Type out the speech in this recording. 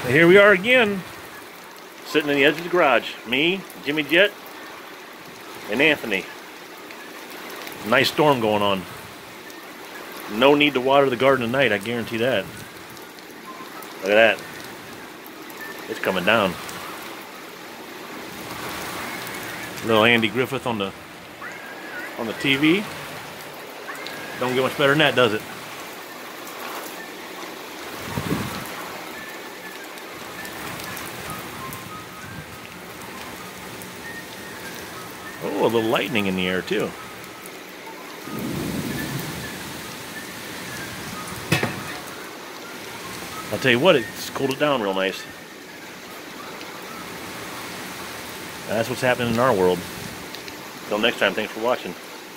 Here we are again, sitting in the edge of the garage. Me, Jimmy Jet, and Anthony. Nice storm going on. No need to water the garden tonight, I guarantee that. Look at that. It's coming down. Little Andy Griffith on the TV. Don't get much better than that, does it? Oh, a little lightning in the air too. I'll tell you what, it's cooled it down real nice. That's what's happening in our world. Until next time, thanks for watching.